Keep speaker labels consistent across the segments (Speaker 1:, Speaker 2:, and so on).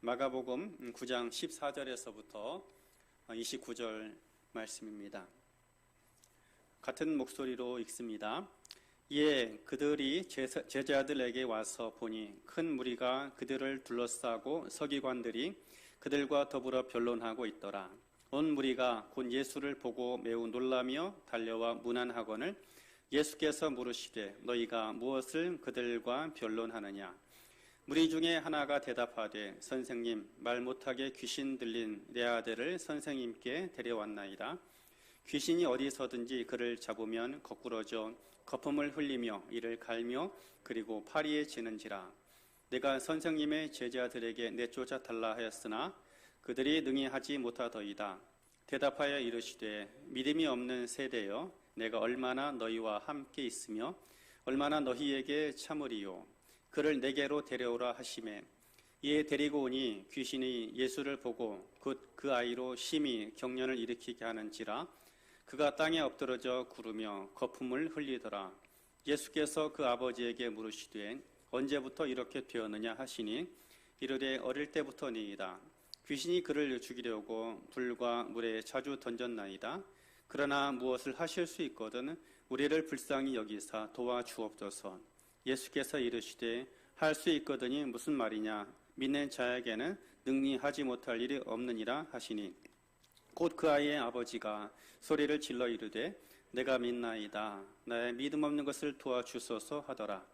Speaker 1: 마가복음 9장 14절에서부터 29절 말씀입니다. 같은 목소리로 읽습니다. 이에 그들이 제자들에게 와서 보니 큰 무리가 그들을 둘러싸고 서기관들이 그들과 더불어 변론하고 있더라. 온 무리가 곧 예수를 보고 매우 놀라며 달려와 문안하거늘 예수께서 물으시되 너희가 무엇을 그들과 변론하느냐? 무리 중에 하나가 대답하되 선생님, 말 못하게 귀신 들린 내 아들을 선생님께 데려왔나이다. 귀신이 어디서든지 그를 잡으면 거꾸러져 거품을 흘리며 이를 갈며 그리고 파리에 지는지라. 내가 선생님의 제자들에게 내쫓아 달라 하였으나 그들이 능히 하지 못하더이다. 대답하여 이르시되 믿음이 없는 세대여, 내가 얼마나 너희와 함께 있으며 얼마나 너희에게 참으리요. 그를 내게로 데려오라 하시매 이에 데리고 오니 귀신이 예수를 보고 곧 그 아이로 심히 경련을 일으키게 하는지라. 그가 땅에 엎드러져 구르며 거품을 흘리더라. 예수께서 그 아버지에게 물으시되 언제부터 이렇게 되었느냐 하시니 이르되 어릴 때부터니이다. 귀신이 그를 죽이려고 불과 물에 자주 던졌나이다. 그러나 무엇을 하실 수 있거든 우리를 불쌍히 여기사 도와주옵소서. 예수께서 이르시되 할 수 있거든이 무슨 말이냐? 믿는 자에게는 능히 하지 못할 일이 없느니라 하시니 곧 그 아이의 아버지가 소리를 질러 이르되 내가 믿나이다. 나의 믿음 없는 것을 도와주소서 하더라.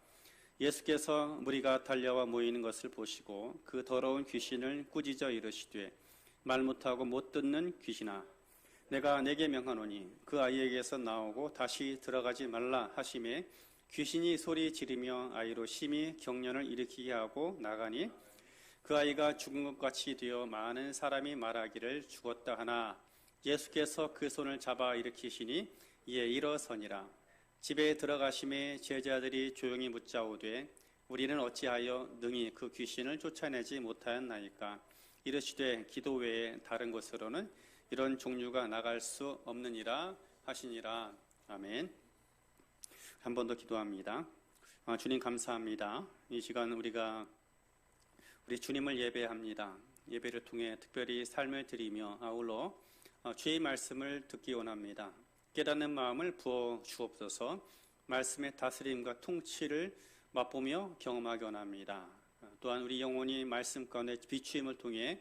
Speaker 1: 예수께서 무리가 달려와 모이는 것을 보시고 그 더러운 귀신을 꾸짖어 이르시되 말 못하고 못 듣는 귀신아, 내가 내게 명하노니 그 아이에게서 나오고 다시 들어가지 말라 하시매 귀신이 소리 지르며 아이로 심히 경련을 일으키게 하고 나가니 그 아이가 죽은 것 같이 되어 많은 사람이 말하기를 죽었다 하나 예수께서 그 손을 잡아 일으키시니 이에 일어서니라. 집에 들어가심에 제자들이 조용히 묻자오되 우리는 어찌하여 능히 그 귀신을 쫓아내지 못하였나이까? 이르시되 기도 외에 다른 곳으로는 이런 종류가 나갈 수 없느니라 하시니라. 아멘. 한 번 더 기도합니다. 주님 감사합니다. 이 시간 우리가 우리 주님을 예배합니다. 예배를 통해 특별히 삶을 드리며 아울러 주의 말씀을 듣기 원합니다. 깨닫는 마음을 부어 주옵소서. 말씀의 다스림과 통치를 맛보며 경험하기 원합니다. 또한 우리 영혼이 말씀 가운데 비추임을 통해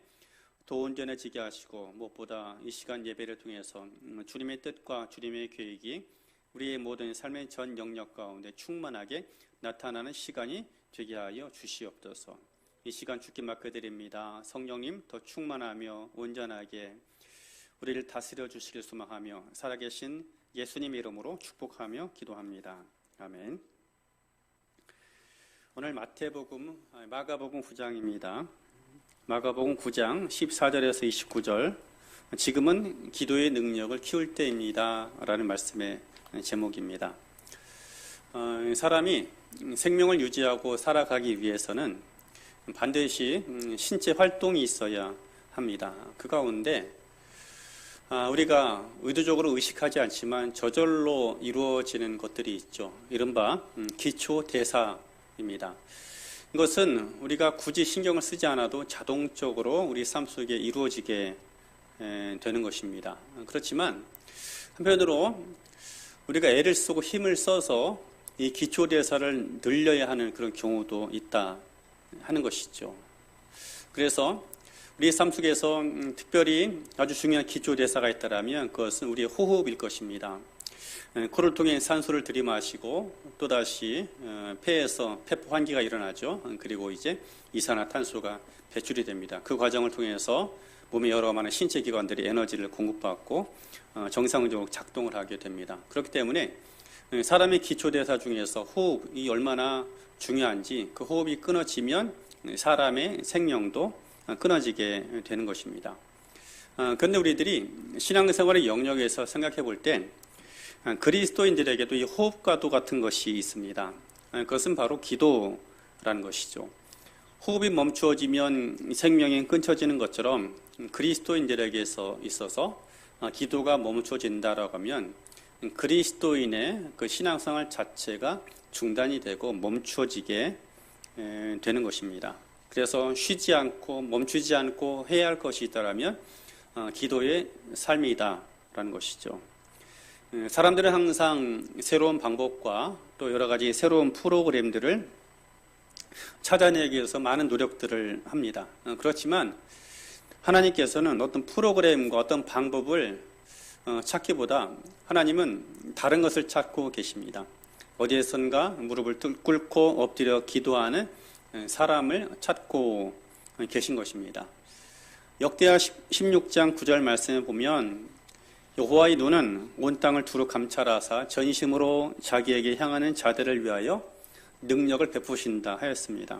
Speaker 1: 더 온전해지게 하시고 무엇보다 이 시간 예배를 통해서 주님의 뜻과 주님의 계획이 우리의 모든 삶의 전 영역 가운데 충만하게 나타나는 시간이 되게 하여 주시옵소서. 이 시간 주께 맡겨드립니다. 성령님 더 충만하며 온전하게 우리를 다스려 주시길 소망하며 살아계신 예수님 이름으로 축복하며 기도합니다. 아멘. 오늘 마가복음 9장입니다. 마가복음 9장 14절에서 29절 지금은 기도의 능력을 키울 때입니다 라는 말씀의 제목입니다. 사람이 생명을 유지하고 살아가기 위해서는 반드시 신체 활동이 있어야 합니다. 그 가운데 우리가 의도적으로 의식하지 않지만 저절로 이루어지는 것들이 있죠. 이른바 기초대사입니다. 이것은 우리가 굳이 신경을 쓰지 않아도 자동적으로 우리 삶 속에 이루어지게 되는 것입니다. 그렇지만 한편으로 우리가 애를 쓰고 힘을 써서 이 기초대사를 늘려야 하는 그런 경우도 있다 하는 것이죠. 그래서 우리의 삶 속에서 특별히 아주 중요한 기초대사가 있다면 그것은 우리의 호흡일 것입니다. 코를 통해 산소를 들이마시고 또다시 폐에서 폐포 환기가 일어나죠. 그리고 이제 이산화탄소가 배출이 됩니다. 그 과정을 통해서 몸의 여러 많은 신체 기관들이 에너지를 공급받고 정상적으로 작동을 하게 됩니다. 그렇기 때문에 사람의 기초대사 중에서 호흡이 얼마나 중요한지 그 호흡이 끊어지면 사람의 생명도 끊어지게 되는 것입니다. 그런데 우리들이 신앙생활의 영역에서 생각해 볼 때 그리스도인들에게도 이 호흡과도 같은 것이 있습니다. 그것은 바로 기도라는 것이죠. 호흡이 멈추어지면 생명이 끊어지는 것처럼 그리스도인들에게 있어서 기도가 멈춰진다라고 하면 그리스도인의 그 신앙생활 자체가 중단이 되고 멈춰지게 되는 것입니다. 그래서 쉬지 않고 멈추지 않고 해야 할 것이 있다라면 기도의 삶이다라는 것이죠. 사람들은 항상 새로운 방법과 또 여러 가지 새로운 프로그램들을 찾아내기 위해서 많은 노력들을 합니다. 그렇지만 하나님께서는 어떤 프로그램과 어떤 방법을 찾기보다 하나님은 다른 것을 찾고 계십니다. 어디에선가 무릎을 꿇고 엎드려 기도하는 사람을 찾고 계신 것입니다. 역대하 16장 9절 말씀에 보면 여호와의 눈은 온 땅을 두루 감찰하사 전심으로 자기에게 향하는 자들을 위하여 능력을 베푸신다 하였습니다.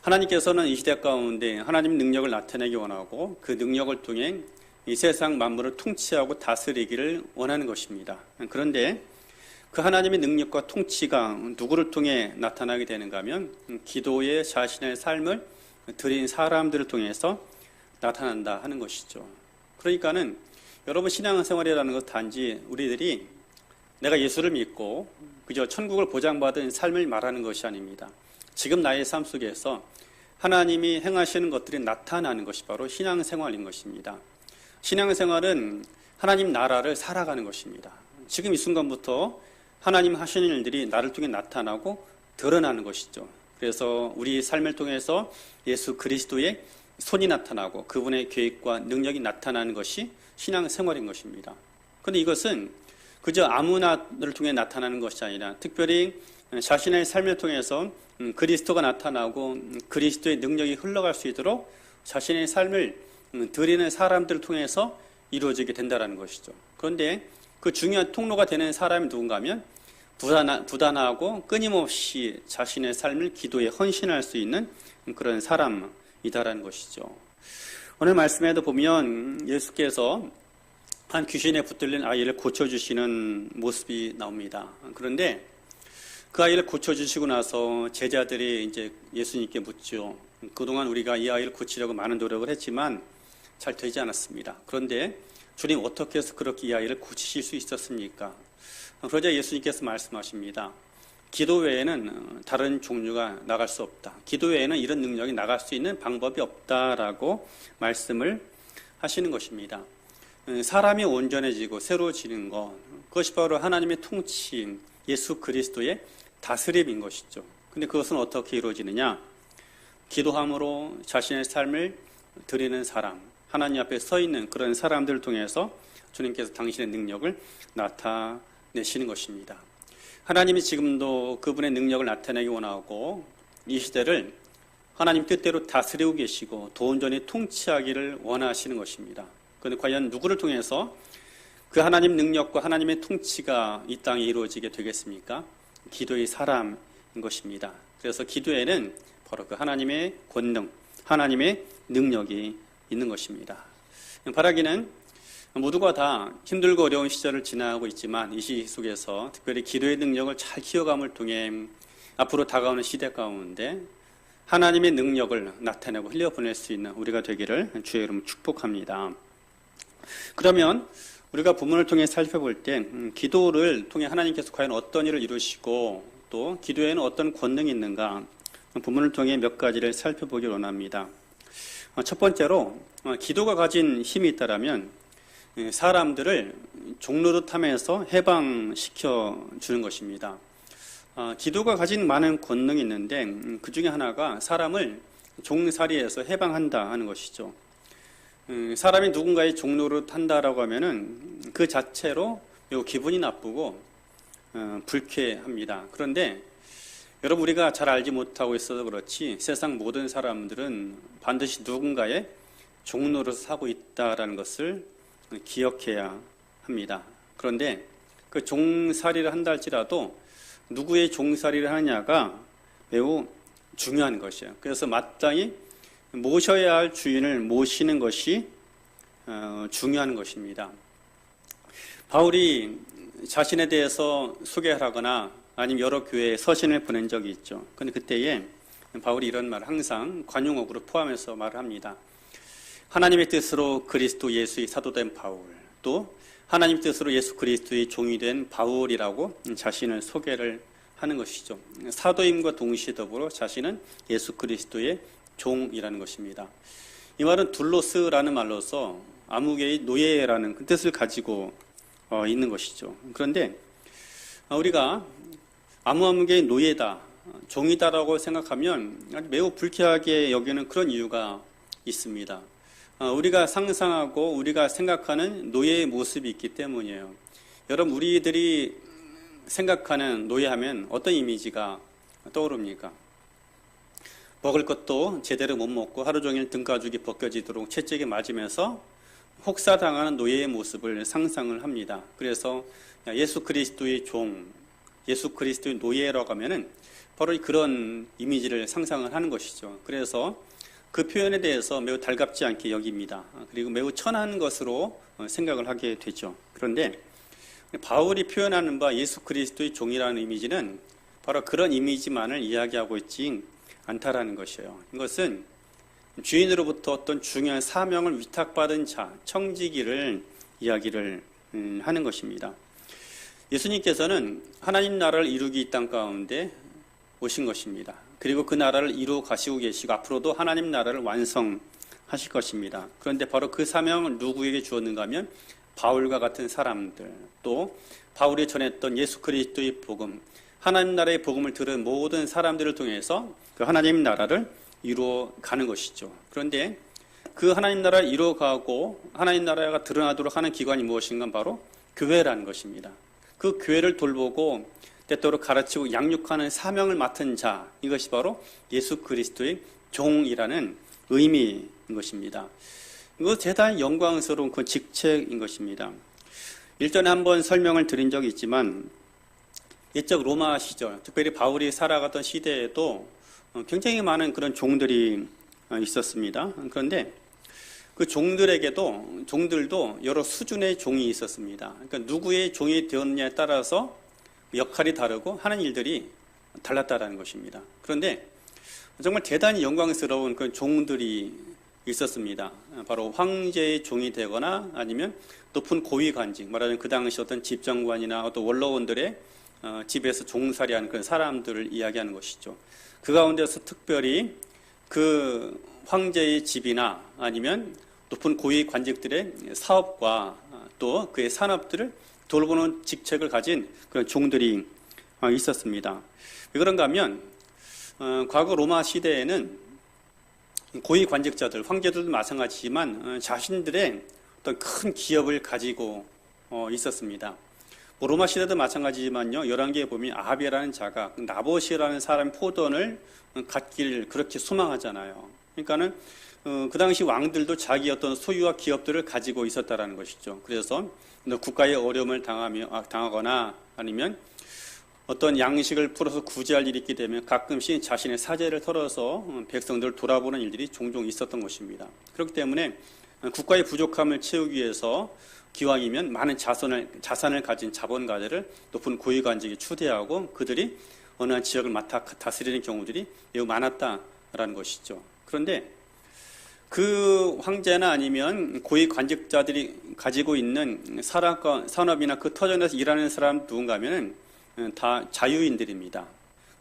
Speaker 1: 하나님께서는 이 시대 가운데 하나님 능력을 나타내기 원하고 그 능력을 통해 이 세상 만물을 통치하고 다스리기를 원하는 것입니다. 그런데 그 하나님의 능력과 통치가 누구를 통해 나타나게 되는가 하면 기도에 자신의 삶을 드린 사람들을 통해서 나타난다 하는 것이죠. 그러니까는 여러분 신앙생활이라는 것 단지 우리들이 내가 예수를 믿고 그저 천국을 보장받은 삶을 말하는 것이 아닙니다. 지금 나의 삶 속에서 하나님이 행하시는 것들이 나타나는 것이 바로 신앙생활인 것입니다. 신앙생활은 하나님 나라를 살아가는 것입니다. 지금 이 순간부터 하나님 하시는 일들이 나를 통해 나타나고 드러나는 것이죠. 그래서 우리 삶을 통해서 예수 그리스도의 손이 나타나고 그분의 계획과 능력이 나타나는 것이 신앙생활인 것입니다. 그런데 이것은 그저 아무나를 통해 나타나는 것이 아니라 특별히 자신의 삶을 통해서 그리스도가 나타나고 그리스도의 능력이 흘러갈 수 있도록 자신의 삶을 드리는 사람들을 통해서 이루어지게 된다는 것이죠. 그런데 그 중요한 통로가 되는 사람이 누군가 하면 부단하고 끊임없이 자신의 삶을 기도에 헌신할 수 있는 그런 사람이다라는 것이죠. 오늘 말씀에도 보면 예수께서 한 귀신에 붙들린 아이를 고쳐주시는 모습이 나옵니다. 그런데 그 아이를 고쳐주시고 나서 제자들이 이제 예수님께 묻죠. 그동안 우리가 이 아이를 고치려고 많은 노력을 했지만 잘 되지 않았습니다. 그런데 주님 어떻게 해서 그렇게 이 아이를 고치실 수 있었습니까? 그러자 예수님께서 말씀하십니다. 기도 외에는 다른 종류가 나갈 수 없다. 기도 외에는 이런 능력이 나갈 수 있는 방법이 없다라고 말씀을 하시는 것입니다. 사람이 온전해지고 새로워지는 것, 그것이 바로 하나님의 통치인 예수 그리스도의 다스림인 것이죠. 근데 그것은 어떻게 이루어지느냐? 기도함으로 자신의 삶을 드리는 사람, 하나님 앞에 서 있는 그런 사람들을 통해서 주님께서 당신의 능력을 나타내시는 것입니다. 하나님이 지금도 그분의 능력을 나타내기 원하고 이 시대를 하나님 뜻대로 다스리고 계시고 더 온전히 통치하기를 원하시는 것입니다. 그런데 과연 누구를 통해서 그 하나님 능력과 하나님의 통치가 이 땅에 이루어지게 되겠습니까? 기도의 사람인 것입니다. 그래서 기도에는 바로 그 하나님의 권능, 하나님의 능력이 있는 것입니다. 바라기는 모두가 다 힘들고 어려운 시절을 지나고 있지만 이 시기 속에서 특별히 기도의 능력을 잘 키워감을 통해 앞으로 다가오는 시대 가운데 하나님의 능력을 나타내고 흘려보낼 수 있는 우리가 되기를 주의 이름으로 축복합니다. 그러면 우리가 본문을 통해 살펴볼 때 기도를 통해 하나님께서 과연 어떤 일을 이루시고 또 기도에는 어떤 권능이 있는가 본문을 통해 몇 가지를 살펴보기 원합니다. 첫 번째로 기도가 가진 힘이 있다면 사람들을 종노릇함에서 해방시켜 주는 것입니다. 기도가 가진 많은 권능이 있는데 그 중에 하나가 사람을 종살이에서 해방한다 하는 것이죠. 사람이 누군가의 종노릇 한다라고 하면은 그 자체로 기분이 나쁘고 불쾌합니다. 그런데 여러분 우리가 잘 알지 못하고 있어서 그렇지 세상 모든 사람들은 반드시 누군가의 종노릇을 하고 있다라는 것을 기억해야 합니다. 그런데 그 종살이를 한다 할지라도 누구의 종살이를 하느냐가 매우 중요한 것이에요. 그래서 마땅히 모셔야 할 주인을 모시는 것이 중요한 것입니다. 바울이 자신에 대해서 소개하거나 아니면 여러 교회에 서신을 보낸 적이 있죠. 그런데 그때에 바울이 이런 말을 항상 관용어구로 포함해서 말을 합니다. 하나님의 뜻으로 그리스도 예수의 사도된 바울, 또 하나님 뜻으로 예수 그리스도의 종이 된 바울이라고 자신을 소개를 하는 것이죠. 사도임과 동시에 더불어 자신은 예수 그리스도의 종이라는 것입니다. 이 말은 둘로스라는 말로서 아무개의 노예라는 그 뜻을 가지고 있는 것이죠. 그런데 우리가 아무개의 노예다, 종이다라고 생각하면 매우 불쾌하게 여기는 그런 이유가 있습니다. 우리가 상상하고 우리가 생각하는 노예의 모습이 있기 때문이에요. 여러분, 우리들이 생각하는 노예하면 어떤 이미지가 떠오릅니까? 먹을 것도 제대로 못 먹고 하루 종일 등가죽이 벗겨지도록 채찍에 맞으면서 혹사당하는 노예의 모습을 상상을 합니다. 그래서 예수 그리스도의 종, 예수 그리스도의 노예라고 하면은 바로 그런 이미지를 상상을 하는 것이죠. 그래서 그 표현에 대해서 매우 달갑지 않게 여깁니다. 그리고 매우 천한 것으로 생각을 하게 되죠. 그런데 바울이 표현하는 바 예수 그리스도의 종이라는 이미지는 바로 그런 이미지만을 이야기하고 있지 않다라는 것이에요. 이것은 주인으로부터 어떤 중요한 사명을 위탁받은 자, 청지기를 이야기를 하는 것입니다. 예수님께서는 하나님 나라를 이루기 이 땅 가운데 오신 것입니다. 그리고 그 나라를 이루어 가시고 계시고 앞으로도 하나님 나라를 완성하실 것입니다. 그런데 바로 그 사명을 누구에게 주었는가 하면 바울과 같은 사람들, 또 바울이 전했던 예수 그리스도의 복음, 하나님 나라의 복음을 들은 모든 사람들을 통해서 그 하나님 나라를 이루어 가는 것이죠. 그런데 그 하나님 나라를 이루어 가고 하나님 나라가 드러나도록 하는 기관이 무엇인가 바로 교회라는 것입니다. 그 교회를 돌보고 때때로 가르치고 양육하는 사명을 맡은 자, 이것이 바로 예수 그리스도의 종이라는 의미인 것입니다. 이거 대단히 영광스러운 그 직책인 것입니다. 일전에 한번 설명을 드린 적이 있지만 옛적 로마 시절, 특별히 바울이 살아가던 시대에도 굉장히 많은 그런 종들이 있었습니다. 그런데 그 종들도 여러 수준의 종이 있었습니다. 그러니까 누구의 종이 되었느냐에 따라서 역할이 다르고 하는 일들이 달랐다라는 것입니다. 그런데 정말 대단히 영광스러운 그런 종들이 있었습니다. 바로 황제의 종이 되거나 아니면 높은 고위관직, 말하자면 그 당시 어떤 집정관이나 어떤 원로원들의 집에서 종살이하는 그런 사람들을 이야기하는 것이죠. 그 가운데서 특별히 그 황제의 집이나 아니면 높은 고위관직들의 사업과 또 그의 산업들을 돌보는 직책을 가진 그런 종들이 있었습니다. 왜 그런가 하면 과거 로마 시대에는 고위관직자들, 황제들도 마찬가지지만 자신들의 어떤 큰 기업을 가지고 있었습니다. 로마 시대도 마찬가지지만요. 열왕기에 보면 아합이라는 자가 나봇이라는 사람의 포도원을 갖기를 그렇게 소망하잖아요. 그러니까는 그 당시 왕들도 자기 어떤 소유와 기업들을 가지고 있었다라는 것이죠. 그래서 국가의 어려움을 당하거나 아니면 어떤 양식을 풀어서 구제할 일이 있게 되면 가끔씩 자신의 사제를 털어서 백성들을 돌아보는 일들이 종종 있었던 것입니다. 그렇기 때문에 국가의 부족함을 채우기 위해서 기왕이면 많은 자산을 가진 자본가들을 높은 고위관직에 추대하고 그들이 어느 한 지역을 맡아 다스리는 경우들이 매우 많았다라는 것이죠. 그런데 그 황제나 아니면 고위관직자들이 가지고 있는 산업이나 그 터전에서 일하는 사람 누군가 하면은 다 자유인들입니다.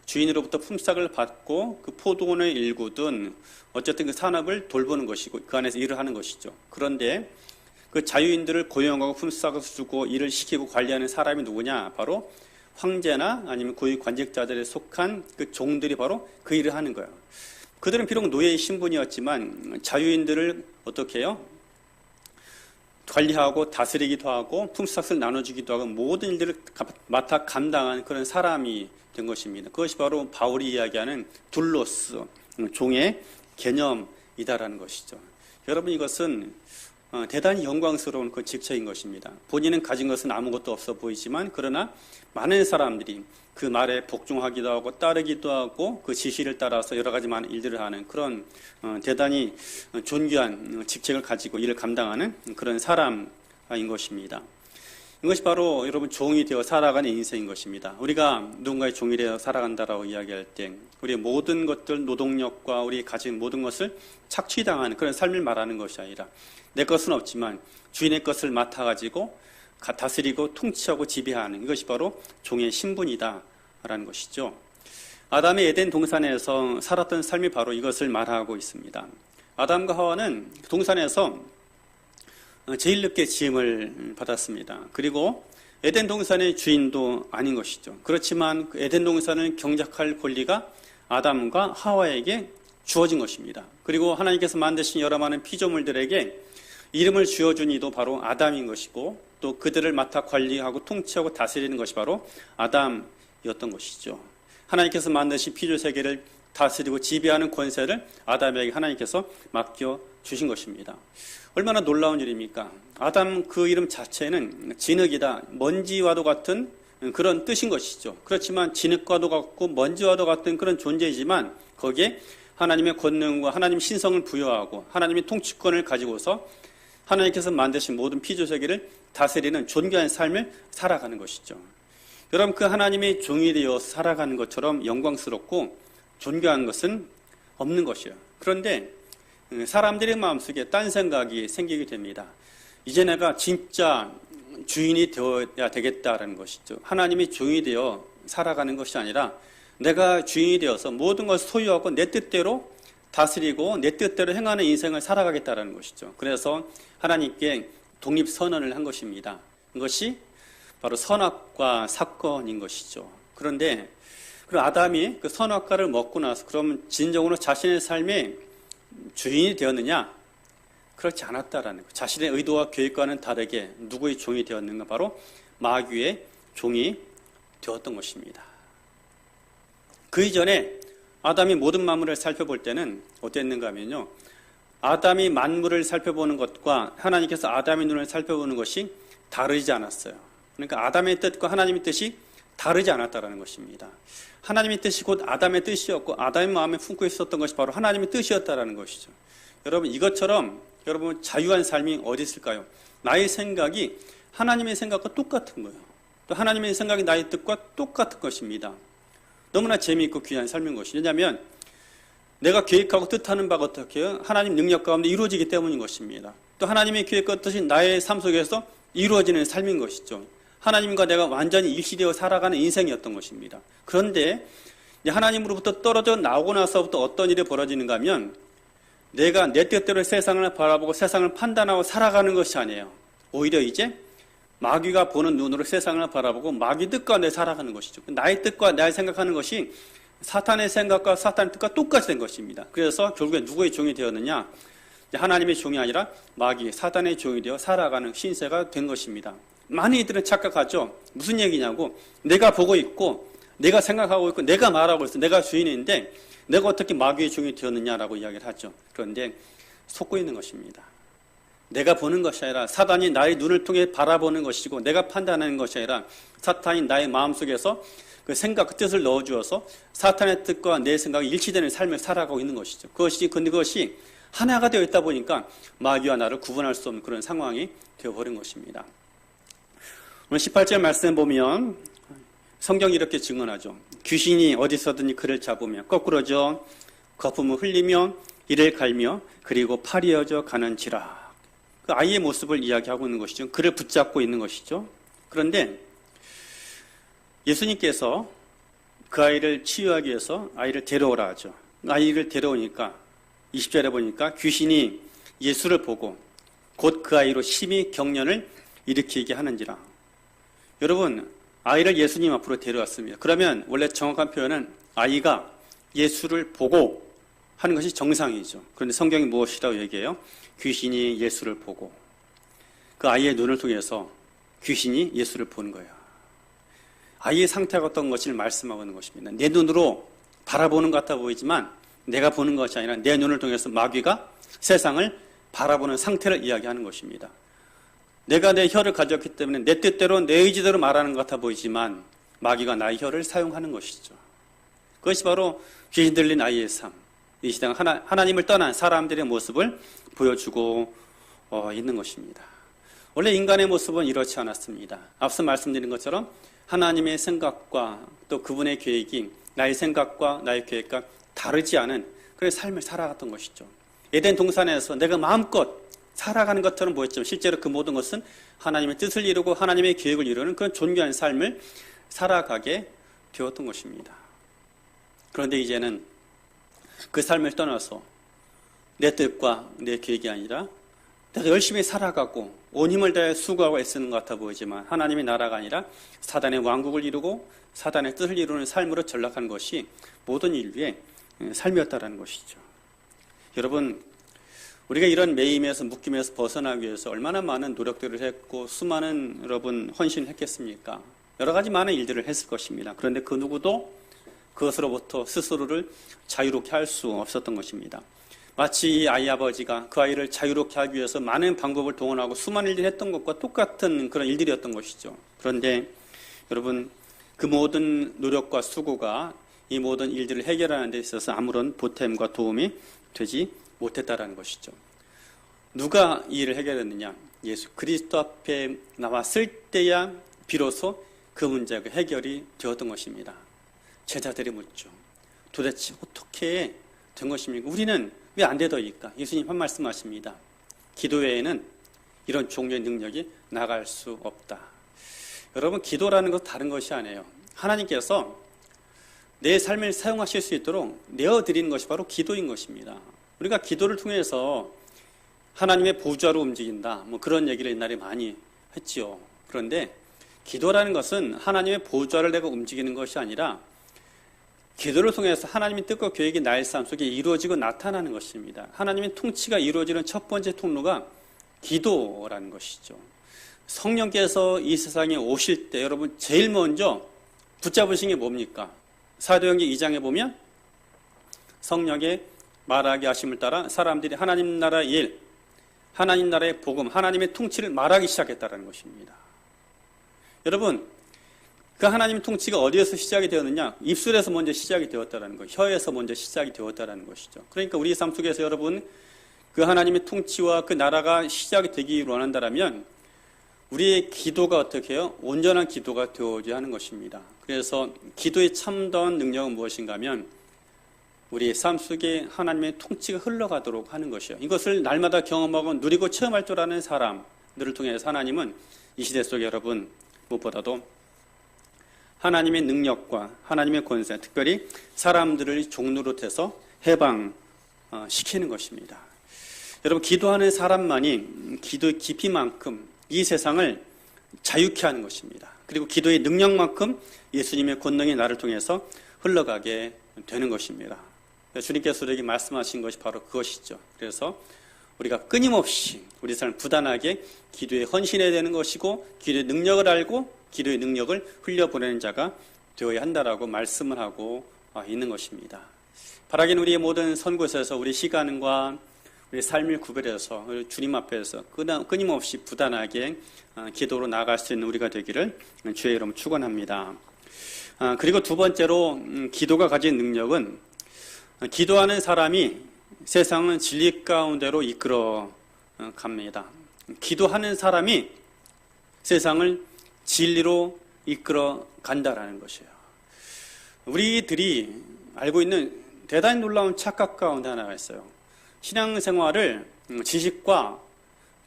Speaker 1: 주인으로부터 품삯을 받고 그 포도원을 일구든 어쨌든 그 산업을 돌보는 것이고 그 안에서 일을 하는 것이죠. 그런데 그 자유인들을 고용하고 품삯을 주고 일을 시키고 관리하는 사람이 누구냐? 바로 황제나 아니면 고위관직자들에 속한 그 종들이 바로 그 일을 하는 거예요. 그들은 비록 노예의 신분이었지만 자유인들을 어떻게 해요? 관리하고 다스리기도 하고 품삯을 나눠주기도 하고 모든 일들을 맡아 감당한 그런 사람이 된 것입니다. 그것이 바로 바울이 이야기하는 둘로스, 종의 개념이다라는 것이죠. 여러분, 이것은 대단히 영광스러운 그 직책인 것입니다. 본인은 가진 것은 아무것도 없어 보이지만 그러나 많은 사람들이 그 말에 복종하기도 하고 따르기도 하고 그 지시를 따라서 여러 가지 많은 일들을 하는 그런 대단히 존귀한 직책을 가지고 일을 감당하는 그런 사람인 것입니다. 이것이 바로 여러분 종이 되어 살아가는 인생인 것입니다. 우리가 누군가의 종이 되어 살아간다라고 이야기할 때 우리의 모든 것들, 노동력과 우리 가진 모든 것을 착취당하는 그런 삶을 말하는 것이 아니라 내 것은 없지만 주인의 것을 맡아가지고 다스리고 통치하고 지배하는 이것이 바로 종의 신분이다라는 것이죠. 아담의 에덴 동산에서 살았던 삶이 바로 이것을 말하고 있습니다. 아담과 하와는 동산에서 제일 늦게 지음을 받았습니다. 그리고 에덴 동산의 주인도 아닌 것이죠. 그렇지만 그 에덴 동산을 경작할 권리가 아담과 하와에게 주어진 것입니다. 그리고 하나님께서 만드신 여러 많은 피조물들에게 이름을 지어준 이도 바로 아담인 것이고, 또 그들을 맡아 관리하고 통치하고 다스리는 것이 바로 아담이었던 것이죠. 하나님께서 만드신 피조 세계를 다스리고 지배하는 권세를 아담에게 하나님께서 맡겨 주신 것입니다. 얼마나 놀라운 일입니까? 아담 그 이름 자체는 진흙이다, 먼지와도 같은 그런 뜻인 것이죠. 그렇지만 진흙과도 같고 먼지와도 같은 그런 존재이지만 거기에 하나님의 권능과 하나님 신성을 부여하고 하나님의 통치권을 가지고서 하나님께서 만드신 모든 피조세계를 다스리는 존귀한 삶을 살아가는 것이죠. 여러분, 그 하나님의 종이 되어 살아가는 것처럼 영광스럽고 존귀한 것은 없는 것이에요. 그런데 사람들의 마음속에 딴 생각이 생기게 됩니다. 이제 내가 진짜 주인이 되어야 되겠다라는 것이죠. 하나님이 종이 되어 살아가는 것이 아니라 내가 주인이 되어서 모든 것을 소유하고 내 뜻대로 다스리고 내 뜻대로 행하는 인생을 살아가겠다라는 것이죠. 그래서 하나님께 독립선언을 한 것입니다. 이것이 바로 선악과 사건인 것이죠. 그런데 그 아담이 그 선악과를 먹고 나서 그러면 진정으로 자신의 삶의 주인이 되었느냐? 그렇지 않았다라는 것. 자신의 의도와 계획과는 다르게 누구의 종이 되었는가? 바로 마귀의 종이 되었던 것입니다. 그 이전에 아담이 모든 만물을 살펴볼 때는 어땠는가 하면요, 아담이 만물을 살펴보는 것과 하나님께서 아담의 눈을 살펴보는 것이 다르지 않았어요. 그러니까 아담의 뜻과 하나님의 뜻이 다르지 않았다라는 것입니다. 하나님의 뜻이 곧 아담의 뜻이었고 아담의 마음에 품고 있었던 것이 바로 하나님의 뜻이었다라는 것이죠. 여러분, 이것처럼 여러분 자유한 삶이 어디 있을까요? 나의 생각이 하나님의 생각과 똑같은 거예요. 또 하나님의 생각이 나의 뜻과 똑같은 것입니다. 너무나 재미있고 귀한 삶인 것이죠. 왜냐하면 내가 계획하고 뜻하는 바가 어떻게 해요? 하나님 능력 가운데 이루어지기 때문인 것입니다. 또 하나님의 계획과 뜻이 나의 삶 속에서 이루어지는 삶인 것이죠. 하나님과 내가 완전히 일치되어 살아가는 인생이었던 것입니다. 그런데 하나님으로부터 떨어져 나오고 나서부터 어떤 일이 벌어지는가 하면 내가 내 뜻대로 세상을 바라보고 세상을 판단하고 살아가는 것이 아니에요. 오히려 이제 마귀가 보는 눈으로 세상을 바라보고 마귀 뜻과 내 살아가는 것이죠. 나의 뜻과 나의 생각하는 것이 사탄의 생각과 사탄의 뜻과 똑같이 된 것입니다. 그래서 결국에 누구의 종이 되었느냐? 하나님의 종이 아니라 마귀, 사탄의 종이 되어 살아가는 신세가 된 것입니다. 많은 이들은 착각하죠. 무슨 얘기냐고, 내가 보고 있고 내가 생각하고 있고 내가 말하고 있어, 내가 주인인데 내가 어떻게 마귀의 종이 되었느냐라고 이야기를 하죠. 그런데 속고 있는 것입니다. 내가 보는 것이 아니라 사탄이 나의 눈을 통해 바라보는 것이고 내가 판단하는 것이 아니라 사탄이 나의 마음속에서 그 생각, 그 뜻을 넣어주어서 사탄의 뜻과 내 생각이 일치되는 삶을 살아가고 있는 것이죠. 그것이 하나가 되어 있다 보니까 마귀와 나를 구분할 수 없는 그런 상황이 되어버린 것입니다. 오늘 18절 말씀 보면 성경이 이렇게 증언하죠. 귀신이 어디서든지 그를 잡으며 거꾸러져 거품을 흘리며 이를 갈며 그리고 팔이어져 가는지라. 그 아이의 모습을 이야기하고 있는 것이죠. 그를 붙잡고 있는 것이죠. 그런데 예수님께서 그 아이를 치유하기 위해서 아이를 데려오라 하죠. 아이를 데려오니까 20절에 보니까 귀신이 예수를 보고 곧 그 아이로 심히 경련을 일으키게 하는지라. 여러분, 아이를 예수님 앞으로 데려왔습니다. 그러면 원래 정확한 표현은 아이가 예수를 보고 하는 것이 정상이죠. 그런데 성경이 무엇이라고 얘기해요? 귀신이 예수를 보고. 그 아이의 눈을 통해서 귀신이 예수를 보는 거예요. 아이의 상태가 어떤 것을 말씀하고 있는 것입니다. 내 눈으로 바라보는 것 같아 보이지만 내가 보는 것이 아니라 내 눈을 통해서 마귀가 세상을 바라보는 상태를 이야기하는 것입니다. 내가 내 혀를 가졌기 때문에 내 뜻대로 내 의지대로 말하는 것 같아 보이지만 마귀가 나의 혀를 사용하는 것이죠. 그것이 바로 귀신 들린 아이의 삶, 이 시대가 하나님을 떠난 사람들의 모습을 보여주고 있는 것입니다. 원래 인간의 모습은 이렇지 않았습니다. 앞서 말씀드린 것처럼 하나님의 생각과 또 그분의 계획이 나의 생각과 나의 계획과 다르지 않은 그런 삶을 살아갔던 것이죠. 에덴 동산에서 내가 마음껏 살아가는 것처럼 보였지만 실제로 그 모든 것은 하나님의 뜻을 이루고 하나님의 계획을 이루는 그런 존귀한 삶을 살아가게 되었던 것입니다. 그런데 이제는 그 삶을 떠나서 내 뜻과 내 계획이 아니라 내가 열심히 살아가고 온 힘을 다해 수고하고 애쓰는 것 같아 보이지만 하나님의 나라가 아니라 사단의 왕국을 이루고 사단의 뜻을 이루는 삶으로 전락한 것이 모든 인류의 삶이었다는 것이죠. 여러분, 우리가 이런 매임에서 묶임에서 벗어나기 위해서 얼마나 많은 노력들을 했고 수많은 여러분 헌신을 했겠습니까? 여러 가지 많은 일들을 했을 것입니다. 그런데 그 누구도 그것으로부터 스스로를 자유롭게 할 수 없었던 것입니다. 마치 이 아이 아버지가 그 아이를 자유롭게 하기 위해서 많은 방법을 동원하고 수많은 일들을 했던 것과 똑같은 그런 일들이었던 것이죠. 그런데 여러분, 그 모든 노력과 수고가 이 모든 일들을 해결하는 데 있어서 아무런 보탬과 도움이 되지 못했다라는 것이죠. 누가 이 일을 해결했느냐? 예수 그리스도 앞에 나왔을 때야 비로소 그 문제가 해결이 되었던 것입니다. 제자들이 묻죠. 도대체 어떻게 된 것입니까? 우리는 왜 안 되더이까? 예수님 한 말씀하십니다. 기도 외에는 이런 종류의 능력이 나갈 수 없다. 여러분, 기도라는 것 다른 것이 아니에요. 하나님께서 내 삶을 사용하실 수 있도록 내어드리는 것이 바로 기도인 것입니다. 우리가 기도를 통해서 하나님의 보좌로 움직인다, 뭐 그런 얘기를 옛날에 많이 했지요. 그런데 기도라는 것은 하나님의 보좌를 내가 움직이는 것이 아니라 기도를 통해서 하나님의 뜻과 계획이 나의 삶 속에 이루어지고 나타나는 것입니다. 하나님의 통치가 이루어지는 첫 번째 통로가 기도라는 것이죠. 성령께서 이 세상에 오실 때 여러분 제일 먼저 붙잡으신 게 뭡니까? 사도행전 2장에 보면 성령의 말하게 하심을 따라 사람들이 하나님 나라의 일, 하나님 나라의 복음, 하나님의 통치를 말하기 시작했다는 것입니다. 여러분, 그 하나님의 통치가 어디에서 시작이 되었느냐? 입술에서 먼저 시작이 되었다는 것, 혀에서 먼저 시작이 되었다는 것이죠. 그러니까 우리 삶 속에서 여러분, 그 하나님의 통치와 그 나라가 시작이 되기 원한다면 우리의 기도가 어떻게 해요? 온전한 기도가 되어야 하는 것입니다. 그래서 기도의 참다운 능력은 무엇인가 하면 우리의 삶 속에 하나님의 통치가 흘러가도록 하는 것이요. 이것을 날마다 경험하고 누리고 체험할 줄 아는 사람들을 통해서 하나님은 이 시대 속에 여러분 무엇보다도 하나님의 능력과 하나님의 권세, 특별히 사람들을 종로로 해서 해방시키는 것입니다. 여러분, 기도하는 사람만이 기도의 깊이만큼 이 세상을 자유케 하는 것입니다. 그리고 기도의 능력만큼 예수님의 권능이 나를 통해서 흘러가게 되는 것입니다. 주님께서 우리에게 말씀하신 것이 바로 그것이죠. 그래서 우리가 끊임없이 우리 삶을 부단하게 기도에 헌신해야 되는 것이고 기도의 능력을 알고 기도의 능력을 흘려보내는 자가 되어야 한다라고 말씀을 하고 있는 것입니다. 바라기는 우리의 모든 선곳에서 우리 시간과 우리 삶을 구별해서 우리 주님 앞에서 끊임없이 부단하게 기도로 나아갈 수 있는 우리가 되기를 주의 이름으로 축원합니다. 그리고 두 번째로 기도가 가진 능력은 기도하는 사람이 세상은 진리 가운데로 이끌어 갑니다. 기도하는 사람이 세상을 진리로 이끌어 간다라는 것이에요. 우리들이 알고 있는 대단히 놀라운 착각 가운데 하나가 있어요. 신앙생활을 지식과